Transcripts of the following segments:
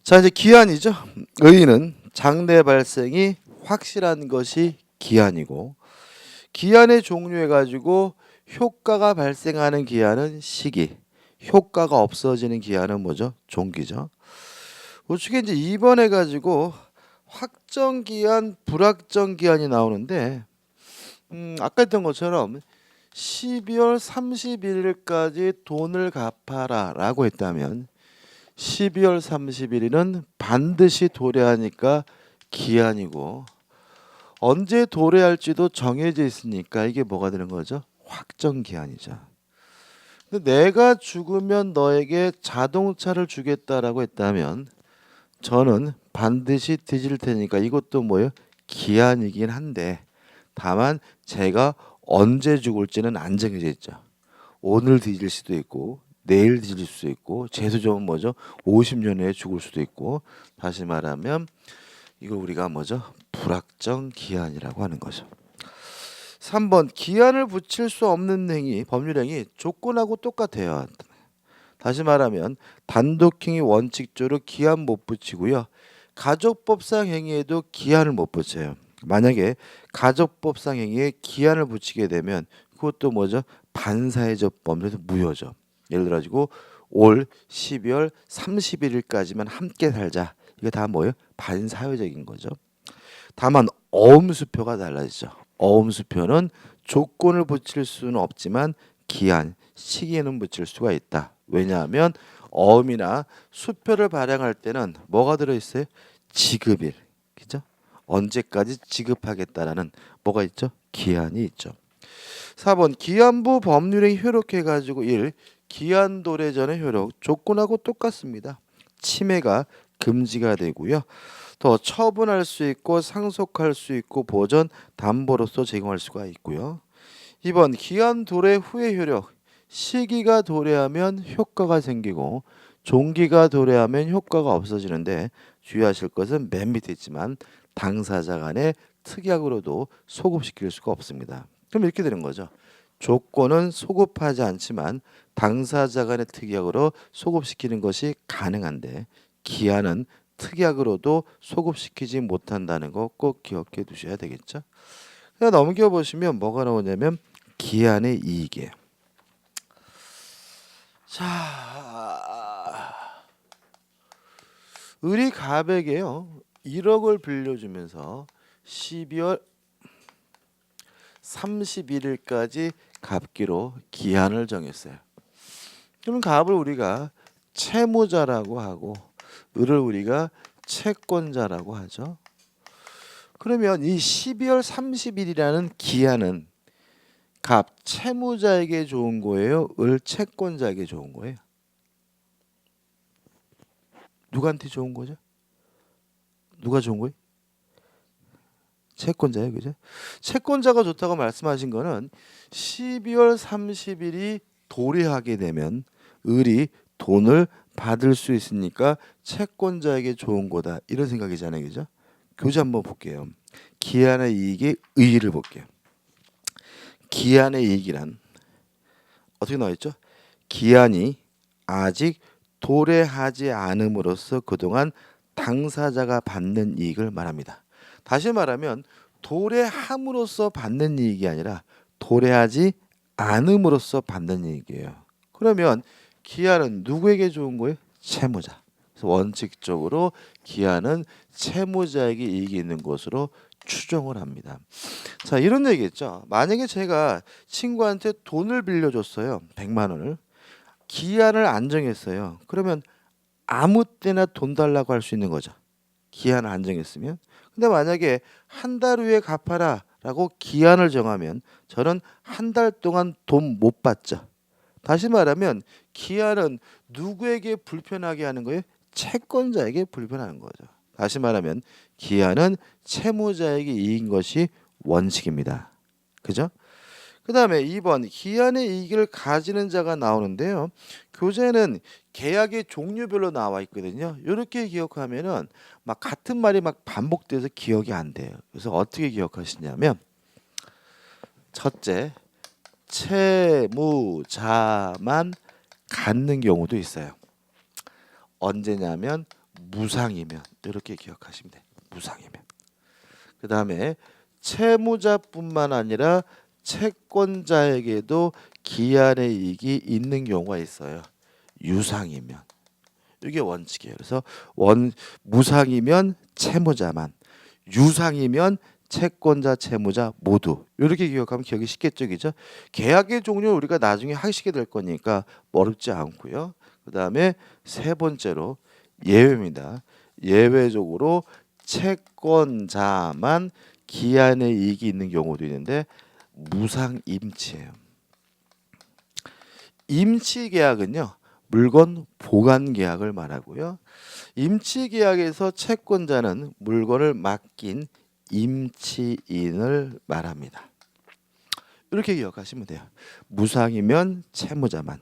자, 이제 기한이죠. 의의는 장래 발생이 확실한 것이 기한이고, 기한의 종류해 가지고 효과가 발생하는 기한은 시기, 효과가 없어지는 기한은 뭐죠? 종기죠. 우측에 이제 2번 해가지고 확정 기한, 불확정 기한이 나오는데, 아까 했던 것처럼 12월 31일까지 돈을 갚아라라고 했다면 12월 31일은 반드시 도래하니까 기한이고, 언제 도래할지도 정해져 있으니까 이게 뭐가 되는 거죠? 확정 기한이죠. 근데 내가 죽으면 너에게 자동차를 주겠다라고 했다면 저는 반드시 뒤질 테니까 이것도 뭐예요? 기한이긴 한데, 다만 제가 언제 죽을지는 안 정해져 있죠. 오늘 뒤질 수도 있고 내일 뒤질 수도 있고 재수적은 뭐죠? 50년 후에 죽을 수도 있고. 다시 말하면 이걸 우리가 뭐죠? 불확정 기한이라고 하는 거죠. 3번 기한을 붙일 수 없는 행위, 법률행위 조건하고 똑같아요. 다시 말하면 단독행위 원칙적으로 기한 못 붙이고요. 가족법상 행위에도 기한을 못 붙여요. 만약에 가족법상 행위에 기한을 붙이게 되면 그것도 뭐죠? 반사회적 범죄에서 무효죠. 예를 들어 가지고 올 12월 31일까지만 함께 살자. 이거 다 뭐예요? 반사회적인 거죠. 다만 어음수표가 달라지죠. 어음수표는 조건을 붙일 수는 없지만 기한, 시기에는 붙일 수가 있다. 왜냐하면 어음이나 수표를 발행할 때는 뭐가 들어있어요? 지급일, 그죠? 언제까지 지급하겠다라는 뭐가 있죠? 기한이 있죠. 4번 기한부 법률의 효력해가지고 1. 기한 도래 전의 효력 조건하고 똑같습니다. 침해가 금지가 되고요. 더 처분할 수 있고 상속할 수 있고 보전 담보로서 제공할 수가 있고요. 2번 기한 도래 후의 효력 시기가 도래하면 효과가 생기고 종기가 도래하면 효과가 없어지는데 주의하실 것은 맨 밑에 있지만 당사자 간의 특약으로도 소급시킬 수가 없습니다. 그럼 이렇게 되는 거죠. 조건은 소급하지 않지만 당사자 간의 특약으로 소급시키는 것이 가능한데 기한은 특약으로도 소급시키지 못한다는 거 꼭 기억해 두셔야 되겠죠. 그냥 넘겨보시면 뭐가 나오냐면 기한의 이익이에요. 자, 을이 갑에게요 1억을 빌려주면서 12월 31일까지 갚기로 기한을 정했어요. 그럼 갑을 우리가 채무자라고 하고 을을 우리가 채권자라고 하죠. 그러면 이 12월 30일이라는 기한은 갑 채무자에게 좋은 거예요? 을 채권자에게 좋은 거예요? 누구한테 좋은 거죠? 누가 좋은 거예요? 채권자예요, 그죠? 채권자가 좋다고 말씀하신 거는 12월 30일이 도래하게 되면 을이 돈을 받을 수 있으니까 채권자에게 좋은 거다 이런 생각이잖아요, 그죠? 교재 한번 볼게요. 기한의 이익의 의의를 볼게요. 기한의 이익이란 어떻게 나와 있죠? 기한이 아직 도래하지 않음으로써 그동안 당사자가 받는 이익을 말합니다. 다시 말하면 도래함으로써 받는 이익이 아니라 도래하지 않음으로써 받는 이익이에요. 그러면 기한은 누구에게 좋은 거예요? 채무자. 그래서 원칙적으로 기한은 채무자에게 이익이 있는 것으로 추정을 합니다. 자, 이런 얘기겠죠. 만약에 제가 친구한테 돈을 빌려줬어요. 100만 원을. 기한을 안 정했어요. 그러면 아무 때나 돈 달라고 할 수 있는 거죠. 기한을 안 정했으면. 근데 만약에 한 달 후에 갚아라라고 기한을 정하면 저는 한 달 동안 돈 못 받죠. 다시 말하면 기한은 누구에게 불편하게 하는 거예요? 채권자에게 불편하는 거죠. 다시 말하면 기한은 채무자에게 이익인 것이 원칙입니다. 그죠? 그 다음에 2번 기한의 이익을 가지는 자가 나오는데요. 교재는 계약의 종류별로 나와 있거든요. 이렇게 기억하면은 막 같은 말이 막 반복돼서 기억이 안 돼요. 그래서 어떻게 기억하시냐면 첫째, 채무자만 갖는 경우도 있어요. 언제냐면 무상이면 이렇게 기억하시면 돼. 무상이면. 그 다음에 채무자뿐만 아니라 채권자에게도 기한의 이익이 있는 경우가 있어요. 유상이면. 이게 원칙이에요. 그래서 무상이면 채무자만, 유상이면 채권자, 채무자 모두. 이렇게 기억하면 기억이 쉽겠죠, 그죠? 계약의 종류 우리가 나중에 하시게 될 거니까 어렵지 않고요. 그 다음에 세 번째로 예외입니다. 예외적으로 채권자만 기한의 이익이 있는 경우도 있는데 무상임치예요. 임치계약은요, 물건 보관 계약을 말하고요. 임치계약에서 채권자는 물건을 맡긴 임치인을 말합니다. 이렇게 기억하시면 돼요. 무상이면 채무자만,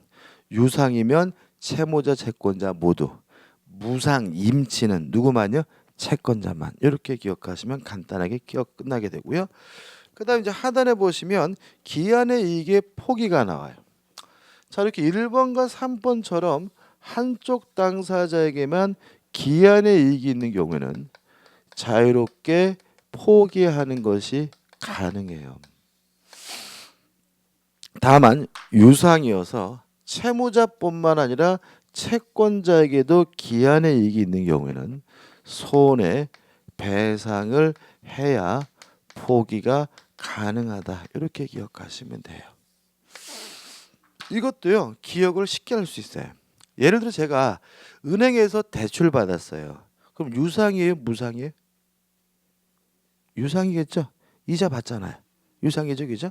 유상이면 채무자, 채권자 모두, 무상 임치는 누구만요? 채권자만. 이렇게 기억하시면 간단하게 기억 끝나게 되고요. 그다음 이제 하단에 보시면 기한의 이익의 포기가 나와요. 자, 이렇게 1번과 3번처럼 한쪽 당사자에게만 기한의 이익이 있는 경우에는 자유롭게 포기하는 것이 가능해요. 다만 유상이어서 채무자뿐만 아니라 채권자에게도 기한의 이익이 있는 경우에는 손해배상을 해야 포기가 가능하다. 이렇게 기억하시면 돼요. 이것도요, 기억을 쉽게 할 수 있어요. 예를 들어 제가 은행에서 대출 받았어요. 그럼 유상이에요, 무상이에요? 유상이겠죠? 이자 받잖아요. 유상이죠, 그죠?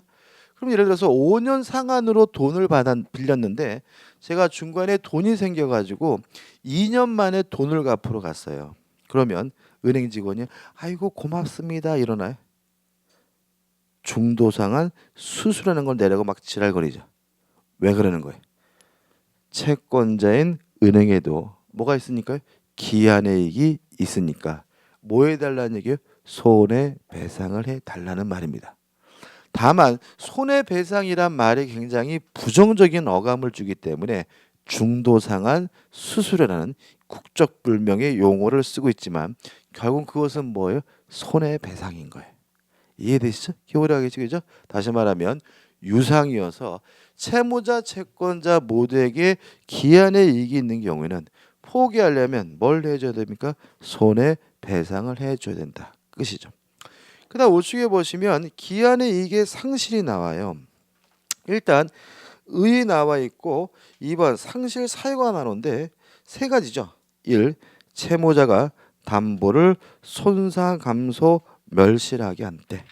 그럼 예를 들어서 5년 상한으로 돈을 빌렸는데 제가 중간에 돈이 생겨가지고 2년 만에 돈을 갚으러 갔어요. 그러면 은행 직원이 아이고 고맙습니다 이러나요? 중도상환 수수라는 걸 내라고 막 지랄거리죠. 왜 그러는 거예요? 채권자인 은행에도 뭐가 있으니까요? 기한의 이익이 있으니까 뭐 해달라는 얘기예요? 손해배상을 해달라는 말입니다. 다만 손해배상이란 말이 굉장히 부정적인 어감을 주기 때문에 중도상환 수수료라는 국적불명의 용어를 쓰고 있지만 결국 그것은 뭐예요? 손해배상인 거예요. 이해되시죠? 기울여가겠죠? 다시 말하면 유상이어서 채무자, 채권자 모두에게 기한의 이익이 있는 경우에는 포기하려면 뭘 해줘야 됩니까? 손해배상을 해줘야 된다. 끝이죠. 그 다음 우측에 보시면 기한의 이익의 상실이 나와요. 일단 의의 나와 있고 2번 상실 사유가 나오는데 세 가지죠. 1. 채무자가 담보를 손상 감소 멸실하게 한 때.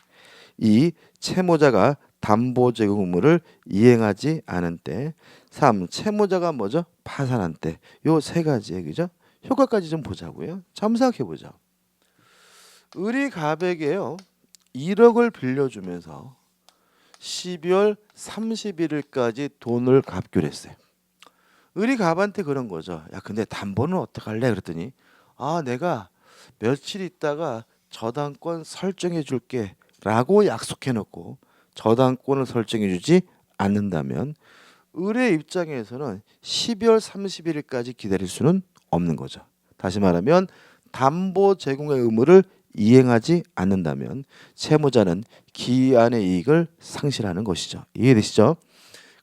2. 채무자가 담보 제공 의무를 이행하지 않은 때. 3. 채무자가 뭐죠? 파산한 때. 요 세 가지예요. 그죠? 효과까지 좀 보자고요. 잠 생각해 보죠. 을이갑에게요 1억을 빌려주면서 12월 31일까지 돈을 갚기로 했어요. 을이갑한테 그런 거죠. 야 근데 담보는 어떡할래? 그랬더니 아 내가 며칠 있다가 저당권 설정해 줄게 라고 약속해 놓고 저당권을 설정해 주지 않는다면 을의 입장에서는 12월 31일까지 기다릴 수는 없는 거죠. 다시 말하면 담보 제공의 의무를 이행하지 않는다면 채무자는 기한의 이익을 상실하는 것이죠. 이해되시죠?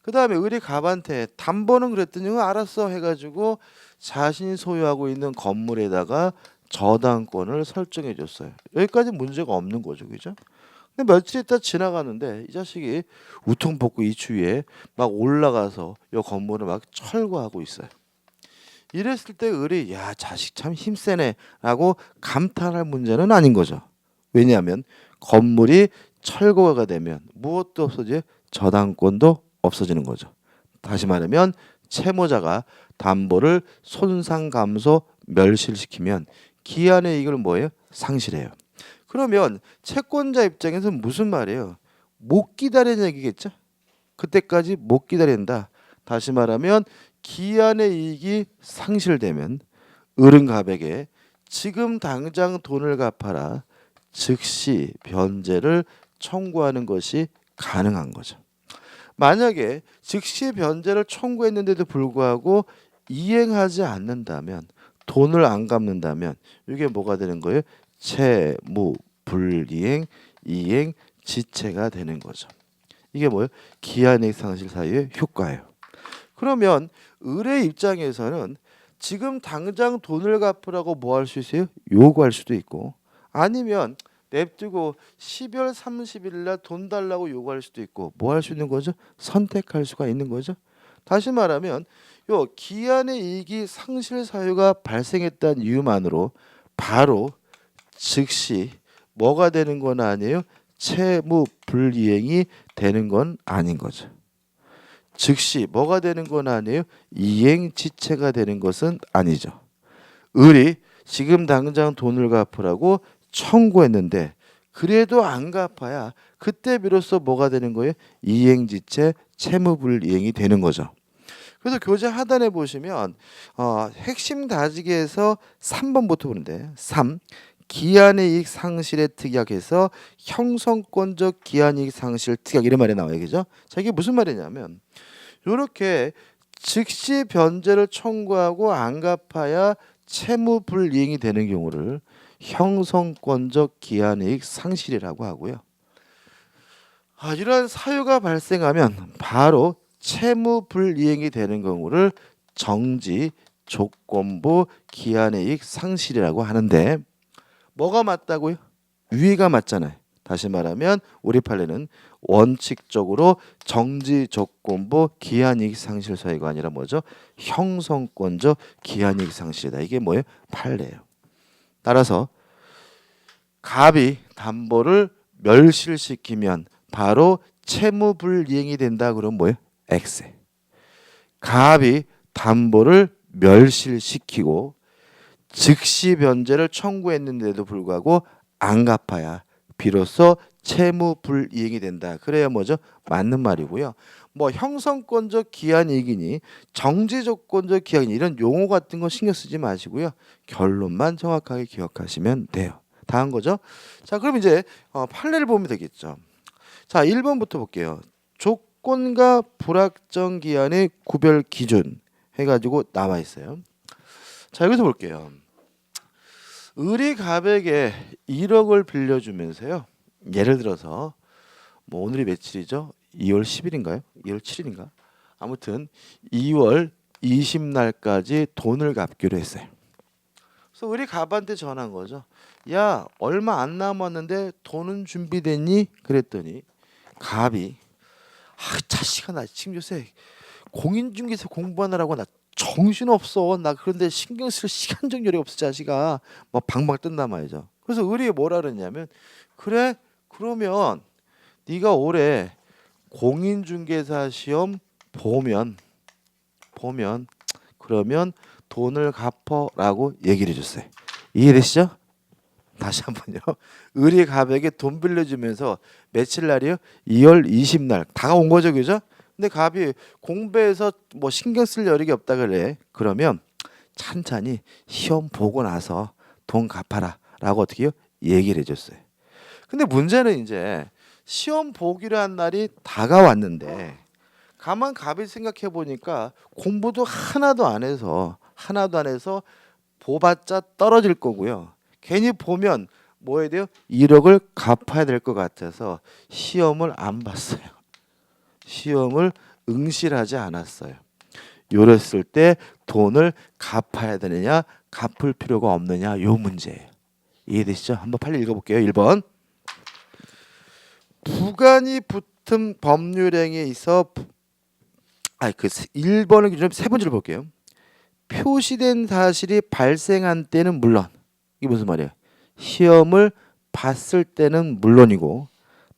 그 다음에 을이갑한테 담보는 그랬더니 알았어 해가지고 자신이 소유하고 있는 건물에다가 저당권을 설정해 줬어요. 여기까지 문제가 없는 거죠. 그죠? 근데 며칠 있다 지나가는데 이 자식이 우통벗고 이추위에 막 올라가서 이 건물을 막 철거하고 있어요. 이랬을 때 을이 야 자식 참 힘세네 라고 감탄할 문제는 아닌 거죠. 왜냐하면 건물이 철거가 되면 무엇도 없어지고 저당권도 없어지는 거죠. 다시 말하면 채무자가 담보를 손상 감소 멸실시키면 기한의 이익을 뭐예요? 상실해요. 그러면 채권자 입장에서는 무슨 말이에요? 못 기다리는 얘기겠죠? 그때까지 못 기다린다. 다시 말하면 기한의 이익이 상실되면 을은갑에게 지금 당장 돈을 갚아라 즉시 변제를 청구하는 것이 가능한 거죠. 만약에 즉시 변제를 청구했는데도 불구하고 이행하지 않는다면 돈을 안 갚는다면 이게 뭐가 되는 거예요? 채무 불이행 이행 지체가 되는 거죠. 이게 뭐예요? 기한이익 상실 사유의 효과예요. 그러면 을의 입장에서는 지금 당장 돈을 갚으라고 뭐 할 수 있어요? 요구할 수도 있고 아니면 냅두고 12월 30일 날 돈 달라고 요구할 수도 있고 뭐 할 수 있는 거죠? 선택할 수가 있는 거죠. 다시 말하면 요 기한의 이익이 상실 사유가 발생했다는 이유만으로 바로 즉시 뭐가 되는 건 아니에요? 채무 불이행이 되는 건 아닌 거죠. 즉시 뭐가 되는 건 아니에요? 이행지체가 되는 것은 아니죠. 을이 지금 당장 돈을 갚으라고 청구했는데 그래도 안 갚아야 그때 비로소 뭐가 되는 거예요? 이행지체 채무불이행이 되는 거죠. 그래서 교재 하단에 보시면 핵심 다지기에서 3번부터 보는데 3. 기한의 이익 상실의 특약에서 형성권적 기한이익 상실 특약 이런 말이 나와요. 그죠? 자, 이게 무슨 말이냐면 이렇게 즉시 변제를 청구하고 안 갚아야 채무 불이행이 되는 경우를 형성권적 기한이익 상실이라고 하고요. 이러한 사유가 발생하면 바로 채무 불이행이 되는 경우를 정지 조건부 기한이익 상실이라고 하는데 뭐가 맞다고요? 위가 맞잖아요. 다시 말하면 우리 판례는 원칙적으로 정지 조건부 기한이익 상실 사유가 아니라 뭐죠? 형성권적 기한이익 상실이다. 이게 뭐예요? 판례예요. 따라서 갑이 담보를 멸실시키면 바로 채무불이행이 된다. 그러면 뭐예요? X. 갑이 담보를 멸실시키고 즉시 변제를 청구했는데도 불구하고 안 갚아야 비로소 채무불이행이 된다. 그래야 뭐죠? 맞는 말이고요. 뭐 형성권적 기한이익이니 정지조건적 기한이익 이런 용어 같은 거 신경 쓰지 마시고요. 결론만 정확하게 기억하시면 돼요. 다 한 거죠? 자, 그럼 이제 판례를 보면 되겠죠. 자, 1번부터 볼게요. 조건과 불확정 기한의 구별 기준 해가지고 나와 있어요. 자, 여기서 볼게요. 을이 갑에게 1억을 빌려주면서요. 예를 들어서 뭐 오늘이 며칠이죠? 2월 10일인가요? 2월 7일인가? 아무튼 2월 20날까지 돈을 갚기로 했어요. 그래서 을이 갑한테 전한 거죠. 야, 얼마 안 남았는데 돈은 준비됐니? 그랬더니 갑이 자식아 나 지금 요새 공인중개사 공부하느라고 나 정신없어. 나 그런데 신경 쓸 시간 정렬이 없어 자식아. 막 방방 뜬단 말이죠. 그래서 을이 뭐라 그랬냐면 그래 그러면 네가 올해 공인중개사 시험 보면 그러면 돈을 갚어라고 얘기를 해줬어요. 이해되시죠? 다시 한번요. 을이 갑에게 돈 빌려주면서 며칠 날이요? 2월 20날 다가온 거죠, 그죠? 근데 갑이 공부해서 뭐 신경 쓸 여력이 없다 그래. 그러면 찬찬히 시험 보고 나서 돈 갚아라라고 어떻게 해요? 얘기를 해줬어요. 근데 문제는 이제 시험 보기로 한 날이 다가왔는데 가만 갑이 생각해 보니까 공부도 하나도 안 해서 보봤자 떨어질 거고요. 괜히 보면 뭐 해야 돼요? 1억을 갚아야 될 것 같아서 시험을 안 봤어요. 시험을 응시하지 않았어요. 이랬을 때 돈을 갚아야 되느냐 갚을 필요가 없느냐 요 문제예요. 이해되시죠? 한번 빨리 읽어볼게요. 1번 부관이 붙은 법률행위에 있어 1번을 좀 세 번째로 볼게요. 표시된 사실이 발생한 때는 물론 이게 무슨 말이에요? 시험을 봤을 때는 물론이고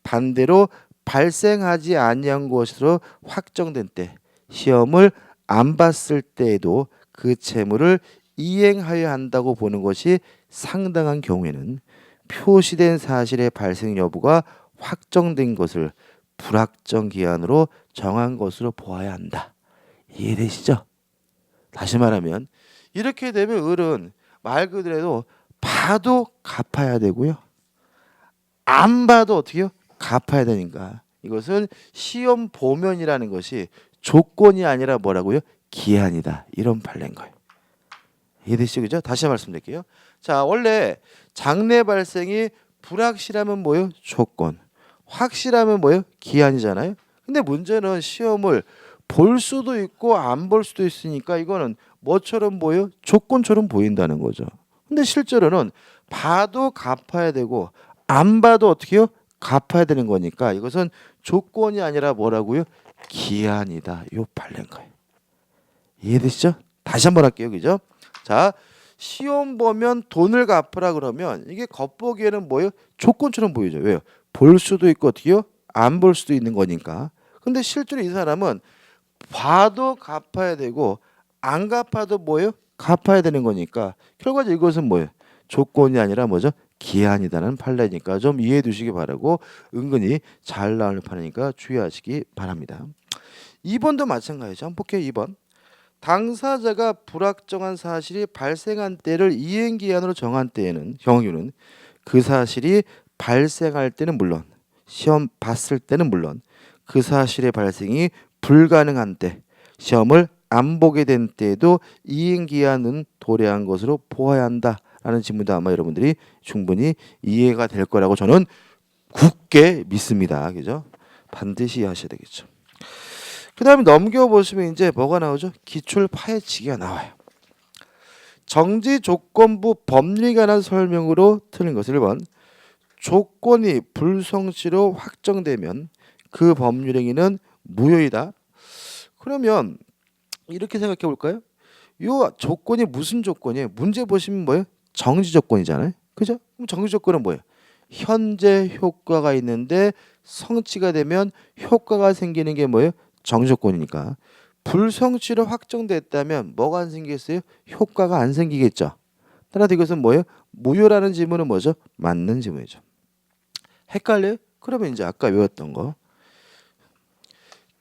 반대로 발생하지 아니한 것으로 확정된 때 시험을 안 봤을 때에도 그 채무를 이행하여야 한다고 보는 것이 상당한 경우에는 표시된 사실의 발생 여부가 확정된 것을 불확정 기한으로 정한 것으로 보아야 한다. 이해되시죠? 다시 말하면 이렇게 되면 을은 말 그대로 봐도 갚아야 되고요. 안 봐도 어떻게 해요? 갚아야 되니까 이것은 시험 보면이라는 것이 조건이 아니라 뭐라고요? 기한이다. 이런 판례인 거예요. 이해되시죠? 그죠? 다시 말씀드릴게요. 자, 원래 장래 발생이 불확실하면 뭐예요? 조건. 확실하면 뭐예요? 기한이잖아요. 근데 문제는 시험을 볼 수도 있고 안 볼 수도 있으니까 이거는 뭐처럼 보여요? 조건처럼 보인다는 거죠. 근데 실제로는 봐도 갚아야 되고 안 봐도 어떻게 해요? 갚아야 되는 거니까 이것은 조건이 아니라 뭐라고요? 기한이다. 요 발린 거예요. 이해되시죠? 다시 한번 할게요. 그죠? 자, 시험 보면 돈을 갚으라 그러면 이게 겉보기에는 뭐예요? 조건처럼 보이죠. 왜요? 볼 수도 있고 어떻게요? 안 볼 수도 있는 거니까. 근데 실제로 이 사람은 봐도 갚아야 되고 안 갚아도 뭐예요? 갚아야 되는 거니까 결과적으로 이것은 뭐예요? 조건이 아니라 뭐죠? 기한이다는 판례니까 좀 이해해 두시기 바라고 은근히 잘 나오는 판이니까 주의하시기 바랍니다. 2번도 마찬가지죠. 한번 볼게요. 2번. 당사자가 불확정한 사실이 발생한 때를 이행기한으로 정한 때에는 경우는 그 사실이 발생할 때는 물론 시험 봤을 때는 물론 그 사실의 발생이 불가능한 때 시험을 안 보게 된 때에도 이행기한은 도래한 것으로 보아야 한다라는 질문도 아마 여러분들이 충분히 이해가 될 거라고 저는 굳게 믿습니다. 그죠? 반드시 하셔야 되겠죠. 그 다음에 넘겨보시면 이제 뭐가 나오죠? 기출 파헤치기가 나와요. 정지 조건부 법률에 관한 설명으로 틀린 것을 1번 조건이 불성취로 확정되면 그 법률행위는 무효이다. 그러면 이렇게 생각해 볼까요? 요 조건이 무슨 조건이에요? 문제 보시면 뭐예요? 정지 조건이잖아요. 그죠? 그럼 정지 조건은 뭐예요? 현재 효과가 있는데 성취가 되면 효과가 생기는 게 뭐예요? 정지 조건이니까. 불성취로 확정됐다면 뭐가 안 생기겠어요? 효과가 안 생기겠죠. 따라서 이것은 뭐예요? 무효라는 지문은 뭐죠? 맞는 지문이죠. 헷갈려요? 그러면 이제 아까 외웠던 거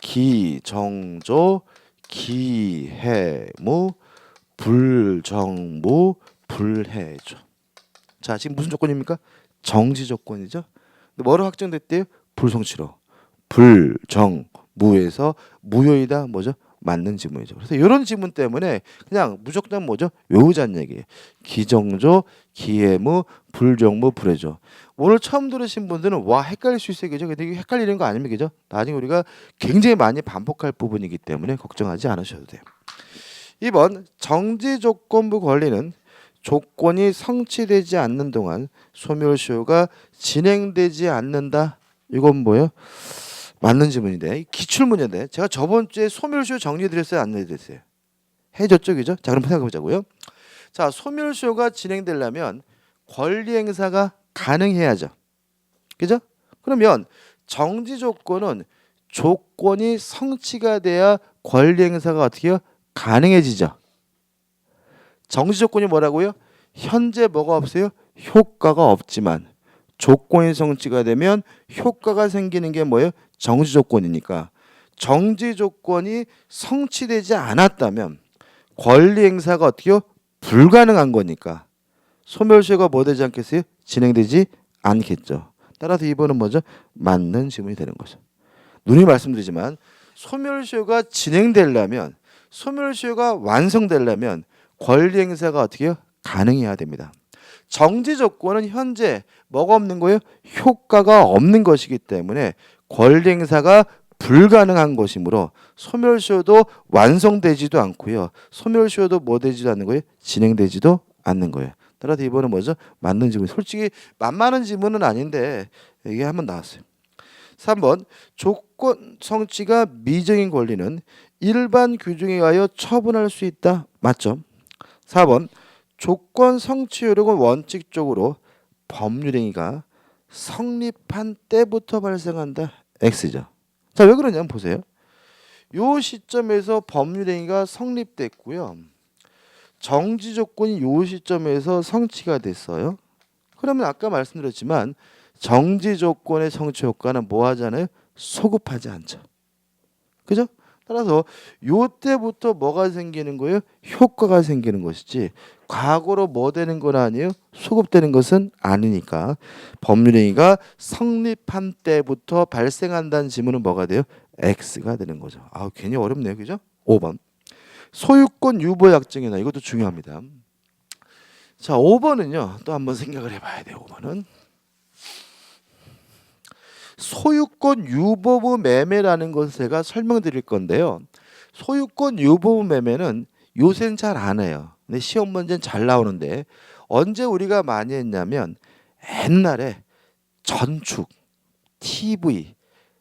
기정조 기해무 불정무 불해조. 자, 지금 무슨 조건입니까? 정지 조건이죠. 근데 뭐로 확정됐대요? 불성취로. 불정무에서 무효이다 뭐죠? 맞는 지문이죠. 그래서 이런 지문 때문에 그냥 무조건 뭐죠? 외우자는 얘기예요. 기정조, 기해무, 불정무, 불해조. 오늘 처음 들으신 분들은 와 헷갈릴 수 있어요, 그죠? 근데 이게 헷갈리는 거 아닙니까, 그죠? 나중에 우리가 굉장히 많이 반복할 부분이기 때문에 걱정하지 않으셔도 돼요. 2번 정지 조건부 권리는 조건이 성취되지 않는 동안 소멸시효가 진행되지 않는다. 이건 뭐예요? 맞는 질문인데 기출문제인데 제가 저번 주에 소멸시효 정리해드렸어요? 안 해드렸어요? 해줬죠, 그죠? 자, 그럼 생각해보자고요. 자, 소멸시효가 진행되려면 권리 행사가 가능해야죠, 그죠? 그러면 정지 조건은 조건이 성취가 돼야 권리 행사가 어떻게 해요? 가능해지죠. 정지 조건이 뭐라고요? 현재 뭐가 없어요? 효과가 없지만 조건이 성취가 되면 효과가 생기는 게 뭐예요? 정지 조건이니까 정지 조건이 성취되지 않았다면 권리 행사가 어떻게 해요? 불가능한 거니까 소멸시효가 뭐 되지 않겠어요? 진행되지 않겠죠. 따라서 2번은 뭐죠? 맞는 질문이 되는 거죠. 누누이 말씀드리지만 소멸시효가 진행되려면 소멸시효가 완성되려면 권리 행사가 어떻게 해요? 가능해야 됩니다. 정지 조건은 현재 뭐가 없는 거예요? 효과가 없는 것이기 때문에 권리 행사가 불가능한 것이므로 소멸시효도 완성되지도 않고요. 소멸시효도 뭐 되지도 않는 거예요? 진행되지도 않는 거예요. 따라서 이번은 뭐죠? 맞는 지문. 솔직히 만만한 지문은 아닌데 이게 한번 나왔어요. 3번 조건 성취가 미정인 권리는 일반 규정에 의하여 처분할 수 있다. 맞죠? 4번 조건 성취 요령은 원칙적으로 법률행위가 성립한 때부터 발생한다. X죠. 자, 왜 그러냐면 보세요. 요 시점에서 법률행위가 성립됐고요. 정지 조건이 요 시점에서 성취가 됐어요. 그러면 아까 말씀드렸지만 정지 조건의 성취 효과는 뭐 하잖아요? 소급하지 않죠. 그죠? 따라서 요 때부터 뭐가 생기는 거예요? 효과가 생기는 것이지 과거로 뭐 되는 건 아니에요? 소급되는 것은 아니니까 법률행위가 성립한 때부터 발생한다는 지문은 뭐가 돼요? X가 되는 거죠. 아, 괜히 어렵네요. 그죠? 5번 소유권 유보 약정이나 이것도 중요합니다. 자, 5번은요. 또 한번 생각을 해봐야 돼요. 5번은 소유권 유보부 매매라는 것을 제가 설명드릴 건데요. 소유권 유보부 매매는 요새는 잘 안 해요. 근데 시험 문제는 잘 나오는데 언제 우리가 많이 했냐면 옛날에 전축, TV,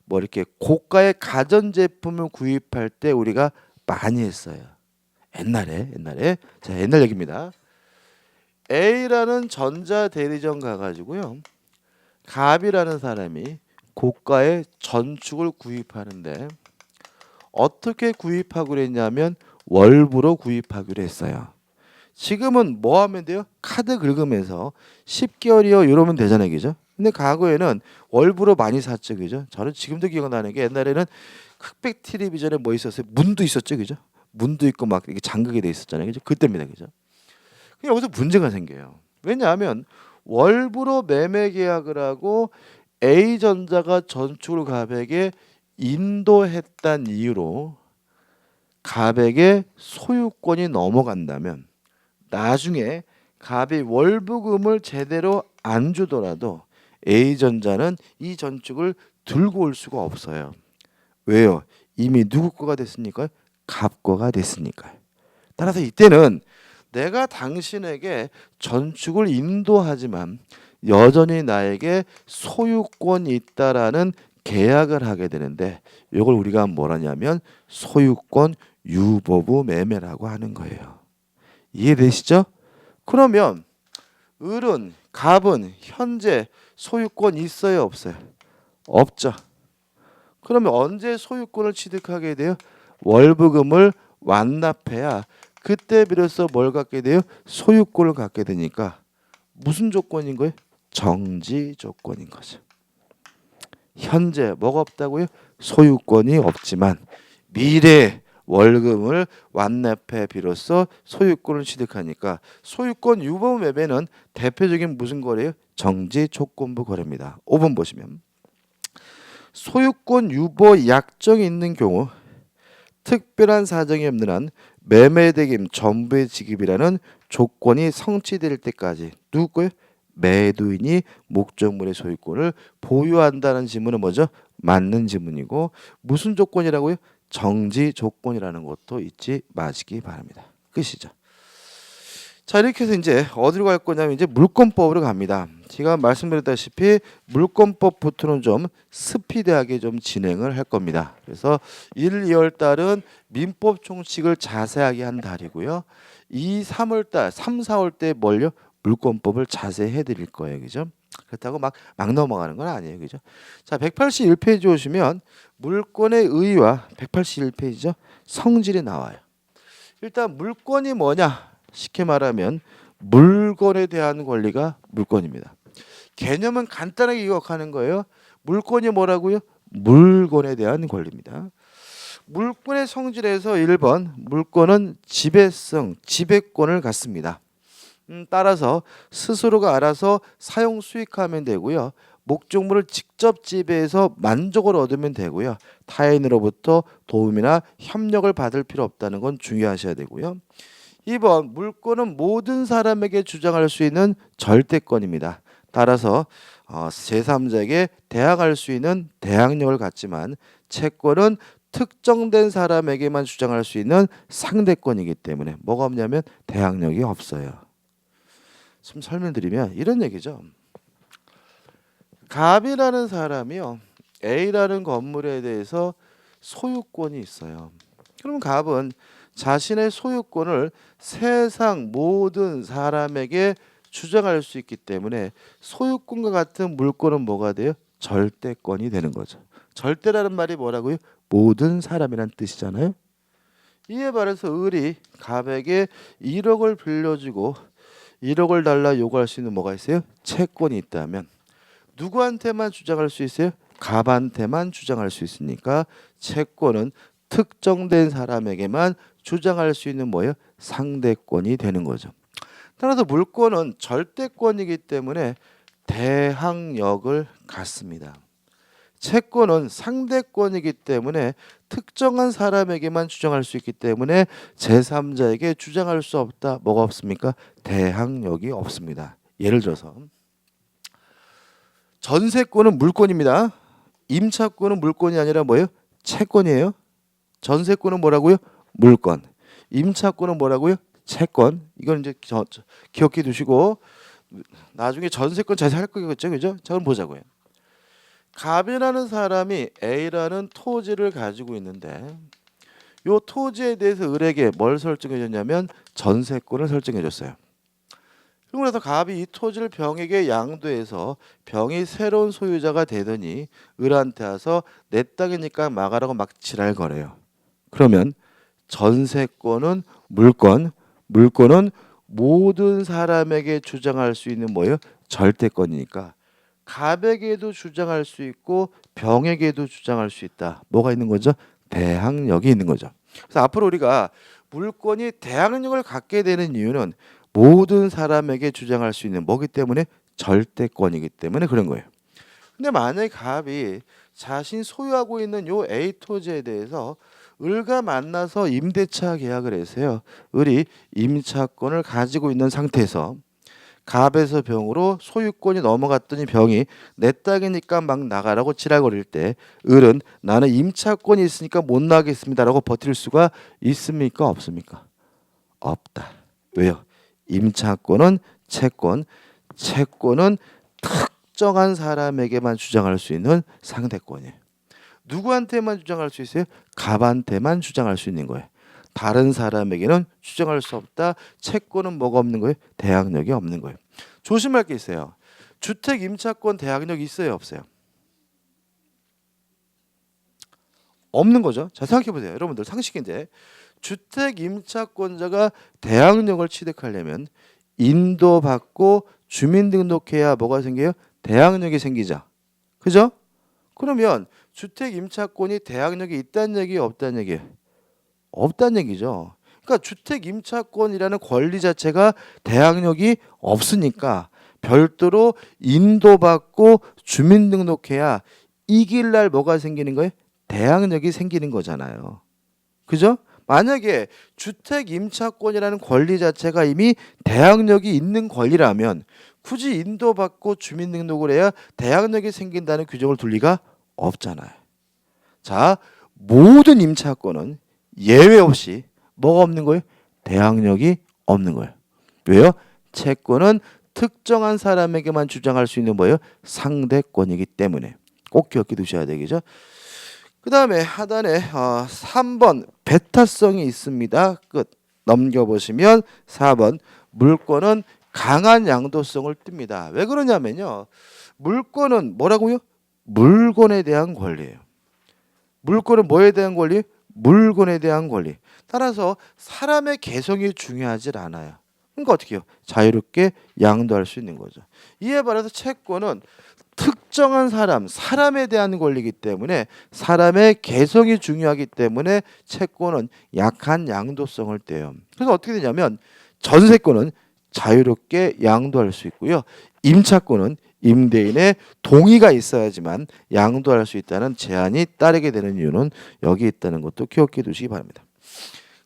뭐 이렇게 고가의 가전제품을 구입할 때 우리가 많이 했어요. 옛날에. 자, 옛날 얘기입니다. A라는 전자대리점 가가지고요. 갑이라는 사람이 고가의 전축을 구입하는데 어떻게 구입하기로 했냐면 월부로 구입하기로 했어요. 지금은 뭐 하면 돼요? 카드 긁으면서 10개월이요 이러면 되잖아요, 그죠? 근데 과거에는 월부로 많이 샀죠, 그죠? 저는 지금도 기억나는 게 옛날에는 흑백 텔레비전에 뭐 있었어요? 문도 있었죠, 그죠? 문도 있고 막 이렇게 잠그게 돼 있었잖아요, 그죠? 그때입니다, 그죠? 여기서 문제가 생겨요. 왜냐하면 월부로 매매 계약을 하고 A전자가 전축을 갑에게 인도했단 이유로 갑에게 소유권이 넘어간다면 나중에 갑이 월부금을 제대로 안 주더라도 A전자는 이 전축을 들고 올 수가 없어요. 왜요? 이미 누구 거가 됐으니까요? 갑 거가 됐으니까요. 따라서 이때는 내가 당신에게 전축을 인도하지만 여전히 나에게 소유권이 있다라는 계약을 하게 되는데 이걸 우리가 뭐라냐면 소유권 유보부 매매라고 하는 거예요. 이해되시죠? 그러면 을은 갑은 현재 소유권 있어요, 없어요? 없죠. 그러면 언제 소유권을 취득하게 돼요? 월부금을 완납해야 그때 비로소 뭘 갖게 돼요? 소유권을 갖게 되니까 무슨 조건인 거예요? 정지 조건인 거죠. 현재 뭐가 없다고요? 소유권이 없지만 미래 월금을 완납해 비로소 소유권을 취득하니까 소유권 유보 매매는 대표적인 무슨 거래요? 정지 조건부 거래입니다. 5번 보시면 소유권 유보 약정이 있는 경우 특별한 사정이 없는 한 매매대금 전부의 지급이라는 조건이 성취될 때까지 누구고요? 매도인이 목적물의 소유권을 보유한다는 지문은 뭐죠? 맞는 지문이고 무슨 조건이라고요? 정지 조건이라는 것도 잊지 마시기 바랍니다. 끝이죠. 자, 이렇게 해서 이제 어디로 갈 거냐면 이제 물권법으로 갑니다. 제가 말씀드렸다시피 물권법부터는 좀 스피드하게 좀 진행을 할 겁니다. 그래서 1, 2월 달은 민법 총칙을 자세하게 한 달이고요. 2, 3월 달, 3, 4월 때 뭘요? 물권법을 자세히 해드릴 거예요, 그죠? 그렇다고 막 넘어가는 건 아니에요, 그죠? 자, 181페이지 오시면 물권의 의의와 181페이지죠. 성질이 나와요. 일단 물권이 뭐냐? 쉽게 말하면 물건에 대한 권리가 물권입니다. 개념은 간단하게 기억하는 거예요. 물권이 뭐라고요? 물건에 대한 권리입니다. 물권의 성질에서 1번 물권은 지배성, 지배권을 갖습니다. 따라서 스스로가 알아서 사용 수익하면 되고요. 목적물을 직접 지배해서 만족을 얻으면 되고요. 타인으로부터 도움이나 협력을 받을 필요 없다는 건 중요하셔야 되고요. 2번 물권은 모든 사람에게 주장할 수 있는 절대권입니다. 따라서 제3자에게 대항할 수 있는 대항력을 갖지만 채권은 특정된 사람에게만 주장할 수 있는 상대권이기 때문에 뭐가 없냐면 대항력이 없어요. 좀 설명드리면 이런 얘기죠. 갑이라는 사람이요. A라는 건물에 대해서 소유권이 있어요. 그럼 갑은 자신의 소유권을 세상 모든 사람에게 주장할 수 있기 때문에 소유권과 같은 물권은 뭐가 돼요? 절대권이 되는 거죠. 절대라는 말이 뭐라고요? 모든 사람이란 뜻이잖아요. 이에 반해서 을이 갑에게 1억을 빌려주고 1억을 달라 요구할 수 있는 뭐가 있어요? 채권이 있다면 누구한테만 주장할 수 있어요? 갑한테만 주장할 수 있으니까 채권은 특정된 사람에게만 주장할 수 있는 뭐예요? 상대권이 되는 거죠. 따라서 물권은 절대권이기 때문에 대항력을 갖습니다. 채권은 상대권이기 때문에 특정한 사람에게만 주장할 수 있기 때문에 제3자에게 주장할 수 없다. 뭐가 없습니까? 대항력이 없습니다. 예를 들어서 전세권은 물권입니다. 임차권은 물권이 아니라 뭐예요? 채권이에요. 전세권은 뭐라고요? 물권. 임차권은 뭐라고요? 채권. 이건 이제 기억해 두시고 나중에 전세권 자세히 할 거겠죠, 그죠? 자, 그럼 보자고요. 갑이라는 사람이 A라는 토지를 가지고 있는데 요 토지에 대해서 을에게 뭘 설정해 줬냐면 전세권을 설정해 줬어요. 그러고 나서 갑이 이 토지를 병에게 양도해서 병이 새로운 소유자가 되더니 을한테 와서 내 땅이니까 막아라고 막 지랄 거래요. 그러면 전세권은 물권, 물권은 모든 사람에게 주장할 수 있는 뭐예요? 절대권이니까 갑에게도 주장할 수 있고 병에게도 주장할 수 있다. 뭐가 있는 거죠? 대항력이 있는 거죠. 그래서 앞으로 우리가 물권이 대항력을 갖게 되는 이유는 모든 사람에게 주장할 수 있는 뭐기 때문에 절대권이기 때문에 그런 거예요. 근데 만약에 갑이 자신 소유하고 있는 요 A 토지에 대해서 을과 만나서 임대차 계약을 했어요. 을이 임차권을 가지고 있는 상태에서 갑에서 병으로 소유권이 넘어갔더니 병이 내 땅이니까 막 나가라고 지랄거릴 때 을은 나는 임차권이 있으니까 못 나가겠습니다라고 버틸 수가 있습니까? 없습니까? 없다. 왜요? 임차권은 채권, 채권은 특정한 사람에게만 주장할 수 있는 상대권이에요. 누구한테만 주장할 수 있어요? 갑한테만 주장할 수 있는 거예요. 다른 사람에게는 주장할 수 없다. 채권은 뭐가 없는 거예요? 대항력이 없는 거예요. 조심할 게 있어요. 주택 임차권 대항력이 있어요, 없어요? 없는 거죠. 자, 생각해 보세요. 여러분들 상식인데 주택 임차권자가 대항력을 취득하려면 인도받고 주민등록해야 뭐가 생겨요? 대항력이 생기죠. 그죠? 그러면 주택 임차권이 대항력이 있다는 얘기예요, 없다는 얘기예요? 없다는 얘기죠. 그러니까 주택 임차권이라는 권리 자체가 대항력이 없으니까 별도로 인도받고 주민등록해야 이길 날 뭐가 생기는 거예요? 대항력이 생기는 거잖아요. 그죠? 만약에 주택 임차권이라는 권리 자체가 이미 대항력이 있는 권리라면 굳이 인도받고 주민등록을 해야 대항력이 생긴다는 규정을 둘 리가 없잖아요. 자, 모든 임차권은 예외 없이 뭐가 없는 거예요? 대항력이 없는 거예요. 왜요? 채권은 특정한 사람에게만 주장할 수 있는 뭐예요? 상대권이기 때문에 꼭 기억해 두셔야 되겠죠. 그 다음에 하단에 3번 배타성이 있습니다. 끝. 넘겨보시면 4번 물권은 강한 양도성을 띱니다. 왜 그러냐면요. 물권은 뭐라고요? 물건에 대한 권리예요. 물권은 뭐에 대한 권리? 물건에 대한 권리. 따라서 사람의 개성이 중요하지 않아요. 그러니까 어떻게 해요? 자유롭게 양도할 수 있는 거죠. 이에 반해서 채권은 특정한 사람에 대한 권리이기 때문에 사람의 개성이 중요하기 때문에 채권은 약한 양도성을 떼요. 그래서 어떻게 되냐면 전세권은 자유롭게 양도할 수 있고요. 임차권은 임대인의 동의가 있어야지만 양도할 수 있다는 제한이 따르게 되는 이유는 여기 있다는 것도 기억해 두시기 바랍니다.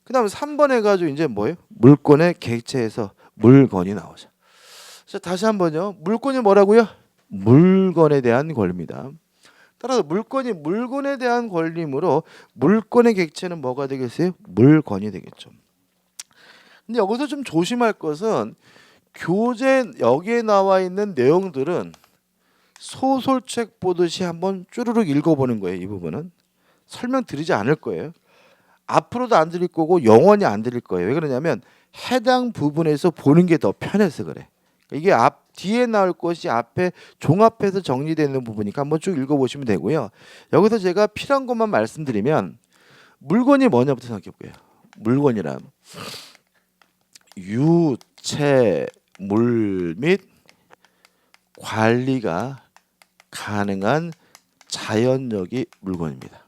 그 다음 3번 해가지고 이제 뭐예요? 물권의 객체에서 물건이 나오죠. 자, 다시 한번요. 물권이 뭐라고요? 물건에 대한 권리입니다. 따라서 물건이 물건에 대한 권리이므로 물건의 객체는 뭐가 되겠어요? 물건이 되겠죠. 근데 여기서 좀 조심할 것은 교재 여기에 나와 있는 내용들은 소설책 보듯이 한번 쭈루룩 읽어보는 거예요. 이 부분은 설명드리지 않을 거예요. 앞으로도 안 드릴 거고 영원히 안 드릴 거예요. 왜 그러냐면 해당 부분에서 보는 게 더 편해서 그래. 이게 뒤에 나올 것이 앞에 종합해서 정리되는 부분이니까 한번 쭉 읽어보시면 되고요. 여기서 제가 필요한 것만 말씀드리면 물건이 뭐냐부터 생각해 볼게요. 물건이란 유체물 및 관리가 가능한 자연력이 물건입니다.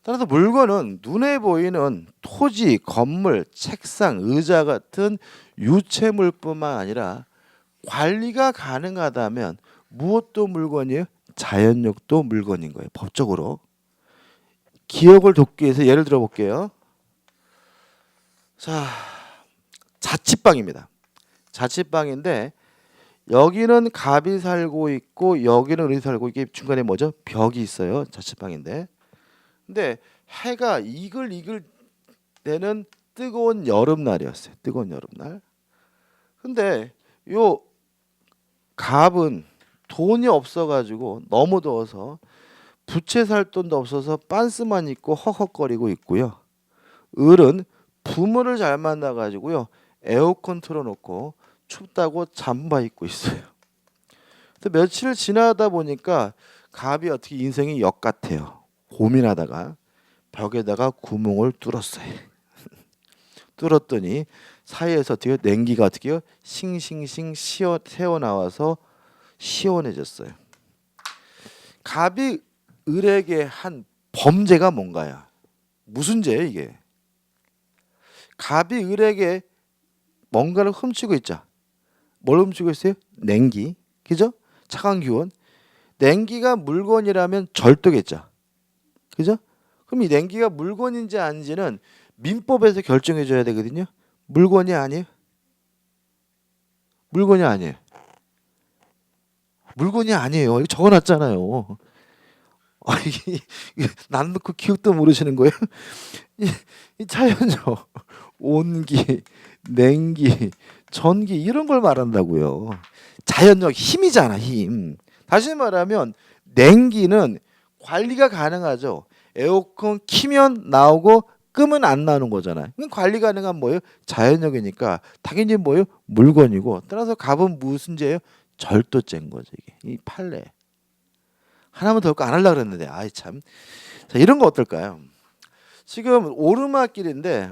따라서 물건은 눈에 보이는 토지, 건물, 책상, 의자 같은 유체물뿐만 아니라 관리가 가능하다면 무엇도 물건이에요? 자연력도 물건인 거예요. 법적으로. 기억을 돕기 위해서 예를 들어 볼게요. 자, 자취방입니다. 자취방인데 여기는 갑이 살고 있고 여기는 을이 살고 이게 중간에 뭐죠? 벽이 있어요. 자취방인데. 근데 해가 이글이글 되는 뜨거운 여름날이었어요. 뜨거운 여름날. 근데 요 갑은 돈이 없어가지고 너무 더워서 부채 살 돈도 없어서 빤스만 입고 헉헉거리고 있고요. 을은 부모를 잘 만나가지고요. 에어컨 틀어놓고 춥다고 잠바 입고 있어요. 근데 며칠 지나다 보니까 갑이 어떻게 인생이 역 같아요. 고민하다가 벽에다가 구멍을 뚫었어요. 뚫었더니 사이에서 어떻게 냉기가 어떻게요? 싱싱싱 새어 나와서 시원해졌어요. 갑이 을에게 한 범죄가 뭔가요? 무슨 죄예요 이게? 갑이 을에게 뭔가를 훔치고 있죠. 뭘 훔치고 있어요? 냉기, 그죠? 차가운 기운. 냉기가 물건이라면 절도겠죠. 그죠? 그럼 이 냉기가 물건인지 아닌지는 민법에서 결정해 줘야 되거든요. 물건이 아니에요. 물건이 아니에요. 물건이 아니에요. 이거 적어놨잖아요. 아, 난 그 기억도 모르시는 거예요? 이 자연적 온기, 냉기, 전기 이런 걸 말한다고요. 자연적 힘이잖아, 힘. 다시 말하면 냉기는 관리가 가능하죠. 에어컨 키면 나오고 끄면 안 나오는 거잖아요. 관리 가능한 뭐예요? 자연력이니까 당연히 뭐예요? 물건이고. 따라서 갑은 무슨 죄예요? 절도죄인 거죠, 이게. 이 판례. 하나만 더 안 하려고 그랬는데 아이 참. 자, 이런 거 어떨까요? 지금 오르막길인데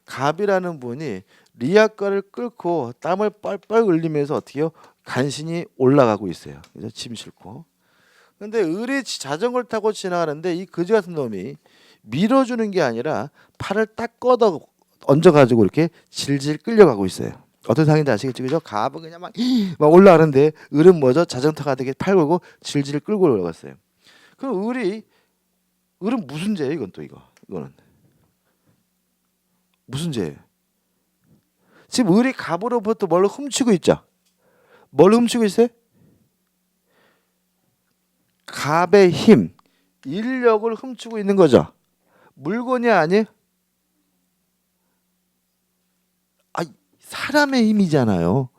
갑이라는 분이 리아카를 끌고 땀을 뻘뻘 흘리면서 어떻게요? 간신히 올라가고 있어요. 그래서 짐 싣고. 근데 을이 자전거를 타고 지나가는데 이 거지 같은 놈이 밀어주는 게 아니라 팔을 딱 걷어 얹어가지고 이렇게 질질 끌려가고 있어요. 어떤 상황인지 아시겠죠? 그죠? 갑은 그냥 막 올라가는데 을은 뭐죠? 자전거 타고 되게 팔 걸고 질질 끌고 올라갔어요. 그럼 을은 무슨 죄예요? 이건 또 이거는 무슨 죄예요? 지금 을이 갑으로부터 뭘 훔치고 있죠? 뭘 훔치고 있어요? 갑의 힘, 인력을 훔치고 있는 거죠. 물건이 아니에요? 아, 사람의 힘이잖아요.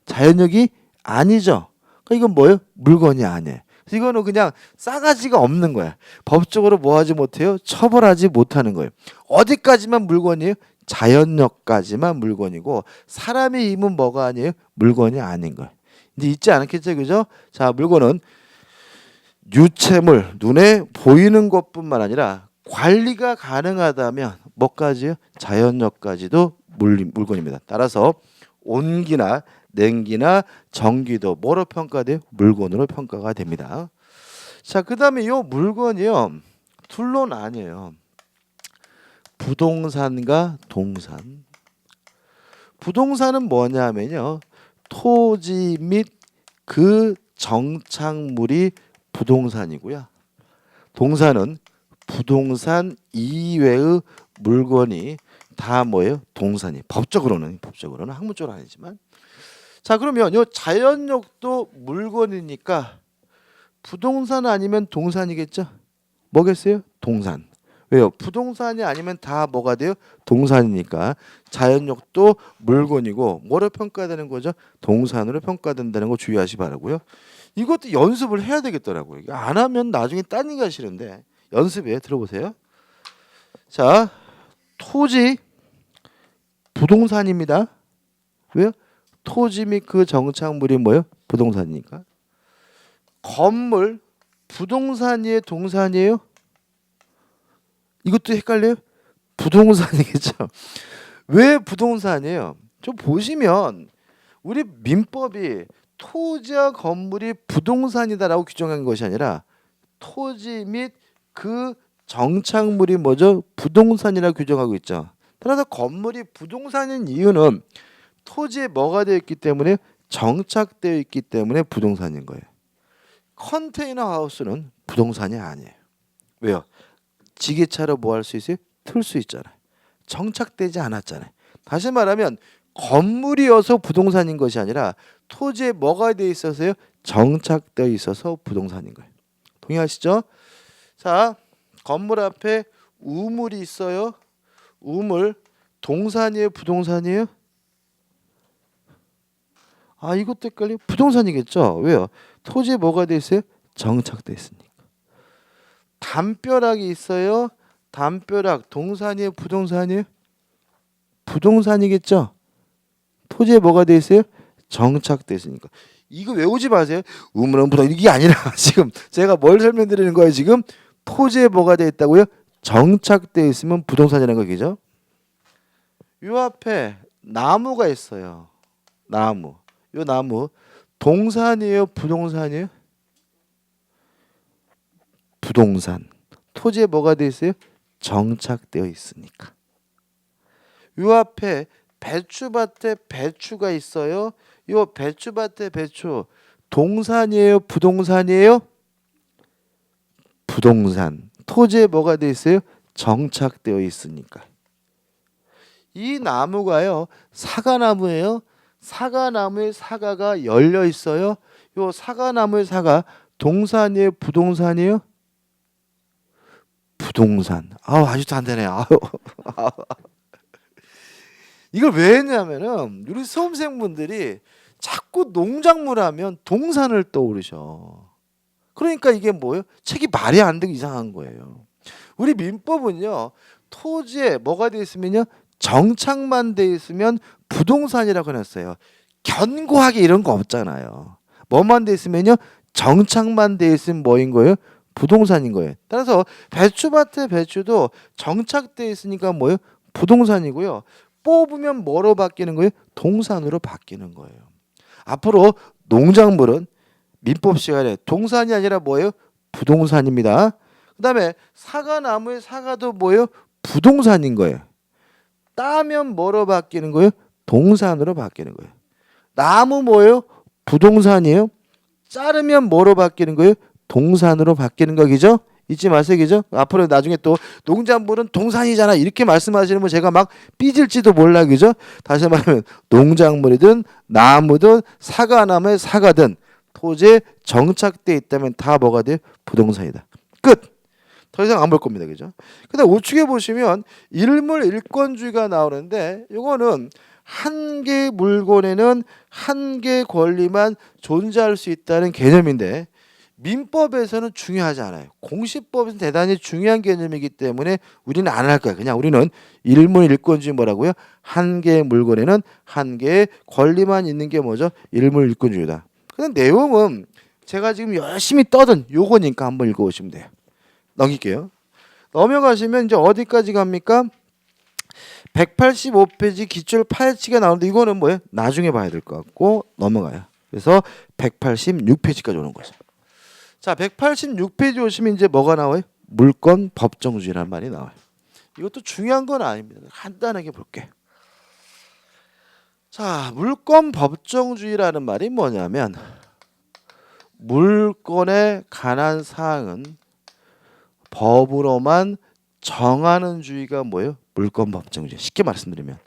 자연력이 아니죠. 그러니까 이건 뭐예요? 물건이 아니에요. 이거는 그냥 싸가지가 없는 거야. 법적으로 뭐 하지 못해요? 처벌하지 못하는 거예요. 어디까지만 물건이에요? 자연력까지만 물건이고 사람의 힘은 뭐가 아니에요? 물건이 아닌 거예요. 이제 있지 않겠죠, 그죠? 자, 물건은 유체물, 눈에 보이는 것뿐만 아니라 관리가 가능하다면 뭐까지요? 자연력까지도 물건입니다. 따라서 온기나 냉기나 전기도 뭐로 평가돼요? 물건으로 평가가 됩니다. 자, 그 다음에 이 물건이요. 둘론 아니에요. 부동산과 동산. 부동산은 뭐냐면요. 토지 및 그 정착물이 부동산이고요. 동산은 부동산 이외의 물건이 다 뭐예요? 동산이. 법적으로는 학문적으로 아니지만. 자, 그러면 요 자연력도 물건이니까 부동산 아니면 동산이겠죠? 뭐겠어요? 동산. 왜요? 부동산이 아니면 다 뭐가 돼요? 동산이니까 자연력도 물건이고 뭐로 평가되는 거죠? 동산으로 평가된다는 거 주의하시 바라고요. 이것도 연습을 해야 되겠더라고요. 이거 안 하면 나중에 따니가 싫은데 연습해 들어보세요. 자, 토지 부동산입니다. 왜요? 토지 및 그 정착물이 뭐예요? 부동산이니까. 건물 부동산이에요? 동산이에요? 이것도 헷갈려요? 부동산이겠죠. 왜 부동산이에요? 좀 보시면 우리 민법이 토지와 건물이 부동산이다라고 규정한 것이 아니라 토지 및 그 정착물이 뭐죠? 부동산이라고 규정하고 있죠. 따라서 건물이 부동산인 이유는 토지에 뭐가 되어 있기 때문에 정착되어 있기 때문에 부동산인 거예요. 컨테이너 하우스는 부동산이 아니에요. 왜요? 지게차로 뭐 할 수 있어요? 틀 수 있잖아요. 정착되지 않았잖아요. 다시 말하면 건물이어서 부동산인 것이 아니라 토지에 뭐가 돼 있어서요? 정착되어 있어서 부동산인 거예요. 동의하시죠? 자, 건물 앞에 우물이 있어요. 우물 동산이에요, 부동산이에요? 아, 이것도 헷갈려. 부동산이겠죠. 왜요? 토지에 뭐가 돼 있어요? 정착돼 있으니까. 담벼락이 있어요. 담벼락 동산이에요, 부동산이에요? 부동산이겠죠. 토지에 뭐가 돼 있어요? 정착돼 있으니까. 이거 외우지 마세요. 우물은 부동산 이게 아니라 지금 제가 뭘 설명드리는 거예요? 지금 토지에 뭐가 돼 있다고요? 정착돼 있으면 부동산이라는 거겠죠. 요 앞에 나무가 있어요. 나무. 요 나무 동산이에요, 부동산이에요? 부동산. 토지에 뭐가 돼 있어요? 정착되어 있으니까. 요 앞에 배추밭에 배추가 있어요. 요 배추밭에 배추 동산이에요, 부동산이에요? 부동산. 토지에 뭐가 돼 있어요? 정착되어 있으니까. 이 나무가요, 사과나무예요. 사과나무에 사과가 열려 있어요. 요 사과나무의 사과 동산이에요, 부동산이에요? 부동산. 아직도 안 되네. 이걸 왜 했냐면은 우리 수험생분들이 자꾸 농작물 하면 동산을 떠오르셔. 그러니까 이게 뭐예요? 책이 말이 안 되고 이상한 거예요. 우리 민법은요, 토지에 뭐가 돼 있으면요, 정착만 돼 있으면 부동산이라고 해놨어요. 견고하게 이런 거 없잖아요. 뭐만 돼 있으면요, 정착만 돼 있으면 뭐인 거예요? 부동산인 거예요. 따라서 배추밭에 배추도 정착돼 있으니까 뭐예요? 부동산이고요. 뽑으면 뭐로 바뀌는 거예요? 동산으로 바뀌는 거예요. 앞으로 농작물은 민법 시간에 동산이 아니라 뭐예요? 부동산입니다. 그 다음에 사과나무의 사과도 뭐예요? 부동산인 거예요. 따면 뭐로 바뀌는 거예요? 동산으로 바뀌는 거예요. 나무 뭐예요? 부동산이에요. 자르면 뭐로 바뀌는 거예요? 동산으로 바뀌는 거기죠? 잊지 마세요, 그죠? 앞으로 나중에 또 농작물은 동산이잖아 이렇게 말씀하시는 분 제가 막 삐질지도 몰라, 그죠? 다시 말하면 농작물이든 나무든 사과나무의 사과든 토지에 정착돼 있다면 다 뭐가 돼요? 부동산이다. 끝. 더 이상 안 볼 겁니다, 그죠? 그다음 우측에 보시면 일물 일권주의가 나오는데 이거는 한 개의 물건에는 한 개의 권리만 존재할 수 있다는 개념인데 민법에서는 중요하지 않아요. 공시법에서는 대단히 중요한 개념이기 때문에 우리는 안 할 거야. 그냥 우리는 일물 일권주의 뭐라고요? 한 개의 물건에는 한 개의 권리만 있는 게 뭐죠? 일물 일권주의다. 근데 내용은 제가 지금 열심히 떠든 요거니까 한번 읽어보시면 돼요. 넘길게요. 넘어가시면 이제 어디까지 갑니까? 185페이지 기출 파헤치기가 나오는데 이거는 뭐예요? 나중에 봐야 될 것 같고 넘어가요. 그래서 186페이지까지 오는 거죠. 자, 186페이지 오시면 이제 뭐가 나와요? 물권 법정주의라는 말이 나와요. 이것도 중요한 건 아닙니다. 간단하게 볼게요. 자, 물권 법정주의라는 말이 뭐냐면 물권에 관한 사항은 법으로만 정하는 주의가 뭐예요? 물권 법정주의. 쉽게 말씀드리면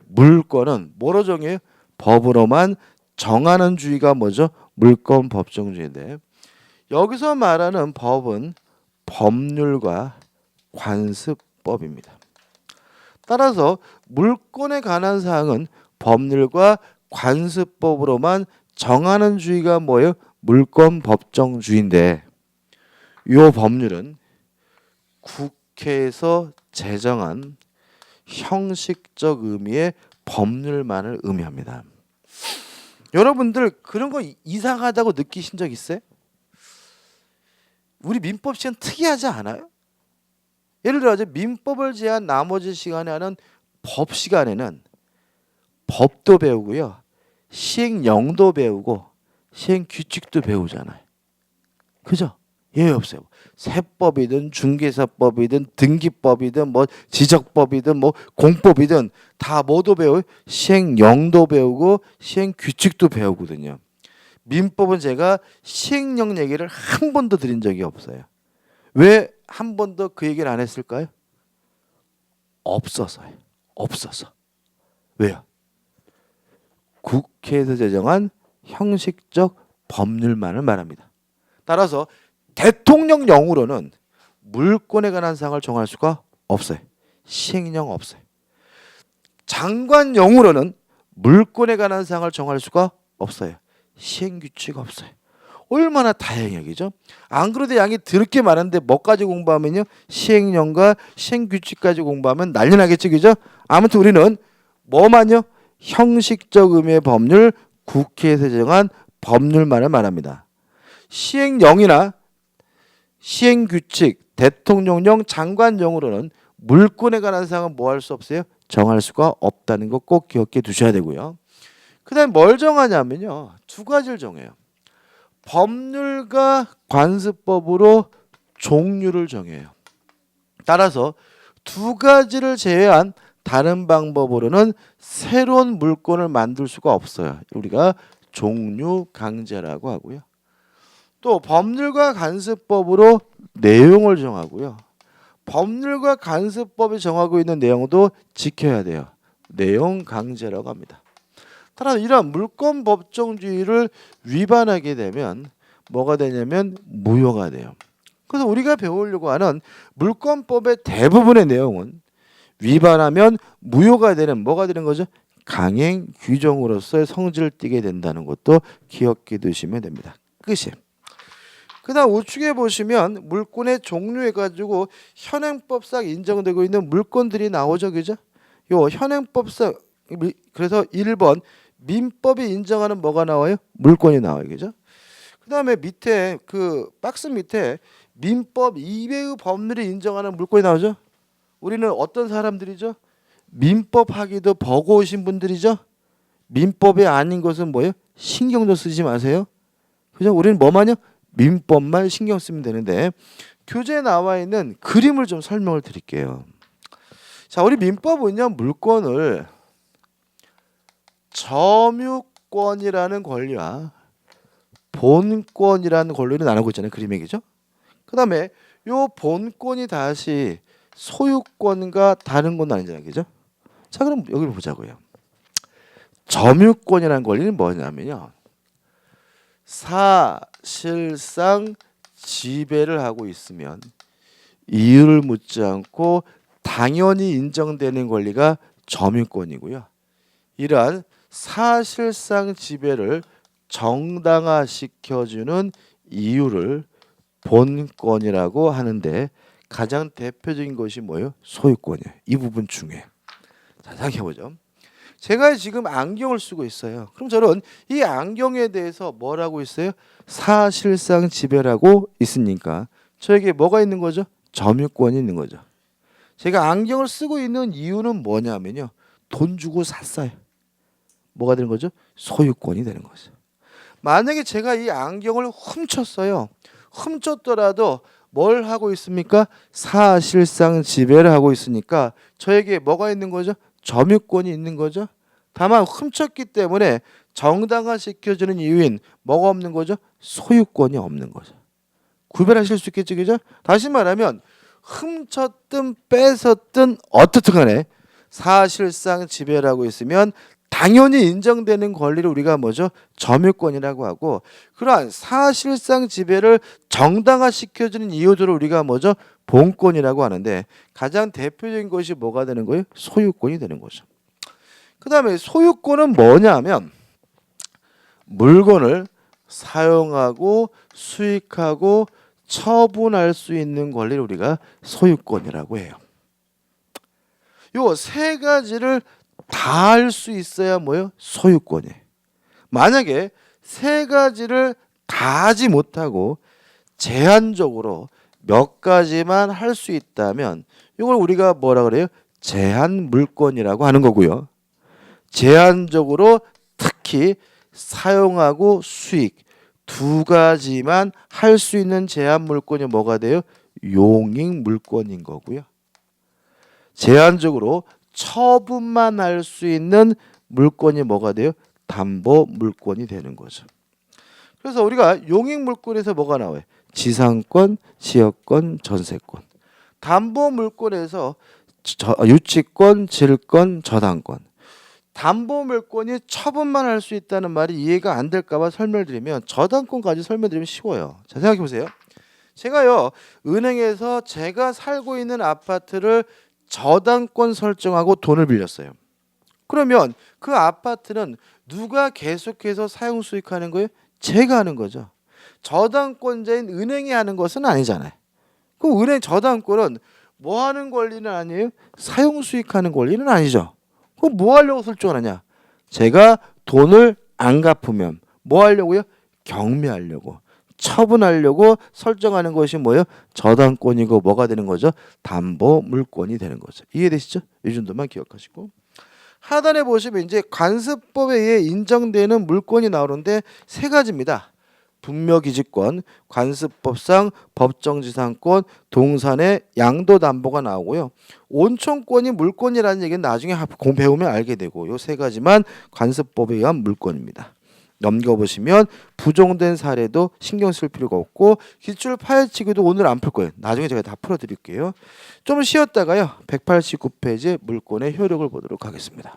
물권은 뭐로 정해요? 법으로만 정하는 주의가 뭐죠? 물권 법정주의인데 여기서 말하는 법은 법률과 관습법입니다. 따라서 물권에 관한 사항은 법률과 관습법으로만 정하는 주의가 뭐예요? 물권 법정주의인데 이 법률은 국회에서 제정한 형식적 의미의 법률만을 의미합니다. 여러분들 그런 거 이상하다고 느끼신 적 있어요? 우리 민법 시간 특이하지 않아요? 예를 들어 민법을 제한 나머지 시간에 하는 법 시간에는 법도 배우고요. 시행령도 배우고 시행규칙도 배우잖아요. 그죠? 예외 없어요. 세법이든 중개사법이든 등기법이든 뭐 지적법이든 뭐 공법이든 다 뭐도 배워요? 시행령도 배우고 시행규칙도 배우거든요. 민법은 제가 시행령 얘기를 한 번도 드린 적이 없어요. 왜 한 번도 그 얘기를 안 했을까요? 없어서요. 없어서. 왜요? 국회에서 제정한 형식적 법률만을 말합니다. 따라서 대통령령으로는 물권에 관한 사항을 정할 수가 없어요. 시행령 없어요. 장관령으로는 물권에 관한 사항을 정할 수가 없어요. 시행규칙 없어요. 얼마나 다행이죠. 안 그래도 양이 더럽게 많은데 뭐까지 공부하면요, 시행령과 시행규칙까지 공부하면 난리 나겠죠, 그죠? 아무튼 우리는 뭐만요? 형식적 의미의 법률, 국회에서 제정한 법률만을 말합니다. 시행령이나 시행규칙, 대통령령, 장관령으로는 물권에 관한 사항은 뭐 할 수 없어요? 정할 수가 없다는 거 꼭 기억해 두셔야 되고요. 그 다음에 뭘 정하냐면요, 두 가지를 정해요. 법률과 관습법으로 종류를 정해요. 따라서 두 가지를 제외한 다른 방법으로는 새로운 물권을 만들 수가 없어요. 우리가 종류 강제라고 하고요. 또 법률과 관습법으로 내용을 정하고요. 법률과 관습법이 정하고 있는 내용도 지켜야 돼요. 내용 강제라고 합니다. 따라서 이러한 물권 법정주의를 위반하게 되면 뭐가 되냐면 무효가 돼요. 그래서 우리가 배우려고 하는 물권법의 대부분의 내용은 위반하면 무효가 되는 뭐가 되는 거죠? 강행 규정으로서의 성질을 띠게 된다는 것도 기억해 두시면 됩니다. 끝이. 그다음 우측에 보시면 물권의 종류해 가지고 현행법상 인정되고 있는 물권들이 나오죠, 그죠? 요 현행법상, 그래서 1번 민법이 인정하는 뭐가 나와요? 물권이 나와요, 그죠? 그다음에 밑에 그 박스 밑에 민법 이외의 법률이 인정하는 물권이 나오죠. 우리는 어떤 사람들이죠? 민법 하기도 버거우신 분들이죠. 민법이 아닌 것은 뭐예요? 신경도 쓰지 마세요. 그죠? 우리는 뭐만요? 민법만 신경 쓰면 되는데, 교재에 나와 있는 그림을 좀 설명을 드릴게요. 자, 우리 민법은요, 물권을 점유권이라는 권리와 본권이라는 권리를 나누고 있잖아요. 그림에, 그죠? 그 다음에 요 본권이 다시 소유권과 다른 건 아니잖아요, 그죠? 자, 그럼 여기를 보자고요. 점유권이라는 권리는 뭐냐면요, 사실상 지배를 하고 있으면 이유를 묻지 않고 당연히 인정되는 권리가 점유권이고요. 이러한 사실상 지배를 정당화시켜주는 이유를 본권이라고 하는데, 가장 대표적인 것이 뭐예요? 소유권이에요. 이 부분 중요해요. 자, 생각해보죠. 제가 지금 안경을 쓰고 있어요. 그럼 저는 이 안경에 대해서 뭐라고 있어요? 사실상 지배라고 있으니까 저에게 뭐가 있는 거죠? 점유권이 있는 거죠. 제가 안경을 쓰고 있는 이유는 뭐냐면요, 돈 주고 샀어요. 뭐가 되는 거죠? 소유권이 되는 거죠. 만약에 제가 이 안경을 훔쳤어요. 훔쳤더라도 뭘 하고 있습니까? 사실상 지배를 하고 있으니까 저에게 뭐가 있는 거죠? 점유권이 있는 거죠. 다만 훔쳤기 때문에 정당화시켜주는 이유인 뭐가 없는 거죠? 소유권이 없는 거죠. 구별하실 수 있겠죠, 그죠? 다시 말하면 훔쳤든 뺏었든 어떻든 간에 사실상 지배를 하고 있으면 당연히 인정되는 권리를 우리가 뭐죠? 점유권이라고 하고, 그러한 사실상 지배를 정당화시켜주는 이유들을 우리가 뭐죠? 본권이라고 하는데, 가장 대표적인 것이 뭐가 되는 거예요? 소유권이 되는 거죠. 그 다음에 소유권은 뭐냐면 물건을 사용하고 수익하고 처분할 수 있는 권리를 우리가 소유권이라고 해요. 요 세 가지를 다 할 수 있어야 뭐예요? 소유권이에요. 만약에 세 가지를 다 하지 못하고 제한적으로 몇 가지만 할 수 있다면 이걸 우리가 뭐라 그래요? 제한 물권이라고 하는 거고요. 제한적으로 특히 사용하고 수익 두 가지만 할 수 있는 제한 물권이 뭐가 돼요? 용익 물권인 거고요. 제한적으로 처분만 할 수 있는 물권이 뭐가 돼요? 담보 물권이 되는 거죠. 그래서 우리가 용익물권에서 뭐가 나와요? 지상권, 지역권, 전세권. 담보물권에서 유치권, 질권, 저당권. 담보물권이 처분만 할 수 있다는 말이 이해가 안 될까봐 설명드리면 저당권까지 설명드리면 쉬워요. 자, 생각해 보세요. 제가요 은행에서 제가 살고 있는 아파트를 저당권 설정하고 돈을 빌렸어요. 그러면 그 아파트는 누가 계속해서 사용 수익하는 거예요? 제가 하는 거죠. 저당권자인 은행이 하는 것은 아니잖아요. 그럼 은행 저당권은 뭐 하는 권리는 아니에요? 사용 수익하는 권리는 아니죠. 그럼 뭐 하려고 설정하느냐? 제가 돈을 안 갚으면 뭐 하려고요? 경매하려고, 처분하려고 설정하는 것이 뭐예요? 저당권이고 뭐가 되는 거죠? 담보물권이 되는 거죠. 이해되시죠? 이 정도만 기억하시고. 하단에 보시면 이제 관습법에 의해 인정되는 물권이 나오는데 세 가지입니다. 분묘기지권, 관습법상 법정지상권, 동산의 양도담보가 나오고요. 온천권이 물권이라는 얘기는 나중에 배우면 알게 되고 요 세 가지만 관습법에 의한 물권입니다. 넘겨보시면 부정된 사례도 신경 쓸 필요가 없고 기출 파헤치기도 오늘 안 풀 거예요. 나중에 제가 다 풀어드릴게요. 좀 쉬었다가요. 189페이지 물권의 효력을 보도록 하겠습니다.